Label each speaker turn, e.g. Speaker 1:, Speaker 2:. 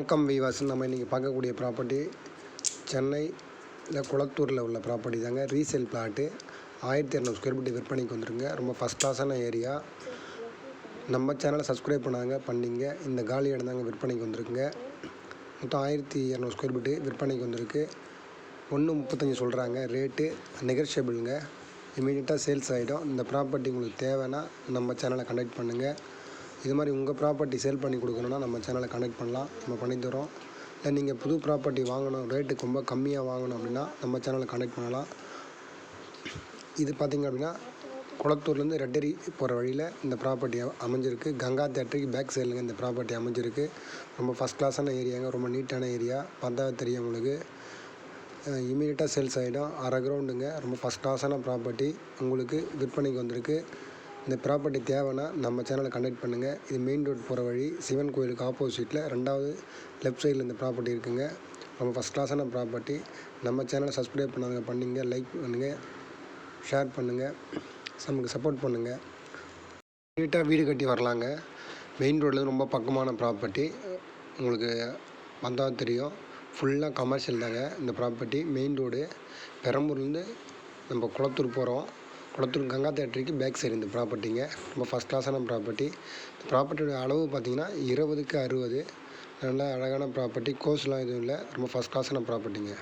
Speaker 1: வணக்கம் வீவர்ஸ். நம்ம இன்றைக்கி பார்க்கக்கூடிய ப்ராப்பர்ட்டி சென்னையில் குளத்தூரில் உள்ள ப்ராப்பர்ட்டி தாங்க. ரீசேல் பிளாட்டு 1200 ஸ்கொயர் ஃபீட் விற்பனைக்கு வந்துருங்க. ரொம்ப ஃபஸ்ட் கிளாஸான ஏரியா. நம்ம சேனலை சப்ஸ்கிரைப் பண்ணிங்க. இந்த காலி இடம் தாங்க விற்பனைக்கு வந்திருக்குங்க. மொத்தம் 1200 ஸ்கொயர் ஃபீட்டு விற்பனைக்கு வந்திருக்கு. 1.35 சொல்கிறாங்க. ரேட்டு நெகோஷியபிளுங்க. இமீடியட்டாக சேல்ஸ் ஆகிடும். இந்த ப்ராப்பர்ட்டி உங்களுக்கு தேவைன்னா நம்ம சேனலை கனெக்ட் பண்ணுங்கள். இது மாதிரி உங்கள் ப்ராப்பர்ட்டி சேல் பண்ணி கொடுக்கணுன்னா நம்ம சேனலை கனெக்ட் பண்ணலாம். நம்ம பண்ணித்தரோம். இல்லை நீங்கள் புது ப்ராப்பர்ட்டி வாங்கணும், ரேட்டுக்கு ரொம்ப கம்மியாக வாங்கணும் அப்படின்னா நம்ம சேனலை கனெக்ட் பண்ணலாம். இது பார்த்திங்க அப்படின்னா குளத்தூர்லேருந்து ரெட்டரி போகிற வழியில் இந்த ப்ராப்பர்ட்டி அமைஞ்சிருக்கு. கங்கா தேட்டருக்கு பேக் சைடுங்க இந்த ப்ராப்பர்ட்டி அமைஞ்சிருக்கு. ரொம்ப ஃபஸ்ட் கிளாஸான ஏரியாங்க. ரொம்ப நீட்டான ஏரியா. பார்த்தா தெரியும் உங்களுக்கு. இமீடியட்டாக சேல்ஸ் ஆகிடும். அரை கிரவுண்டுங்க. ரொம்ப ஃபஸ்ட் கிளாஸான ப்ராப்பர்ட்டி உங்களுக்கு விற்பனைக்கு வந்திருக்கு. இந்த ப்ராப்பர்ட்டி தேவைன்னா நம்ம சேனலை கனெக்ட் பண்ணுங்கள். இது மெயின் ரோட் போகிற வழி. சிவன் கோயிலுக்கு ஆப்போசிட்டில் 2வது லெஃப்ட் சைடில் இந்த ப்ராப்பர்ட்டி இருக்குங்க. ரொம்ப ஃபஸ்ட் கிளாஸான ப்ராப்பர்ட்டி. நம்ம சேனலை சப்ஸ்கிரைப் பண்ணிங்க, லைக் பண்ணுங்கள், ஷேர் பண்ணுங்கள், நமக்கு சப்போர்ட் பண்ணுங்கள். நீட்டாக வீடு கட்டி வரலாங்க. மெயின் ரோட்லேருந்து ரொம்ப பக்கமான ப்ராப்பர்ட்டி. உங்களுக்கு வந்தால் தெரியும். ஃபுல்லாக கமர்ஷியல் தாங்க இந்த ப்ராப்பர்ட்டி. மெயின் ரோடு பெரம்பூர்லேருந்து நம்ம குளத்தூர் போகிறோம். குளத்தூர் கங்கா தேட்டருக்கு பேக் சைடு இந்த ப்ராப்பர்ட்டிங்க. ரொம்ப ஃபஸ்ட் கிளாஸான ப்ராப்பர்ட்டி. இந்த ப்ராப்பர்ட்டியோட அளவு பார்த்திங்கன்னா 20க்கு 60. நல்லா அழகான ப்ராப்பர்ட்டி. கோர்ஸ்லாம் எதுவும் இல்லை. ரொம்ப ஃபஸ்ட் கிளாஸான ப்ராப்பர்ட்டிங்க.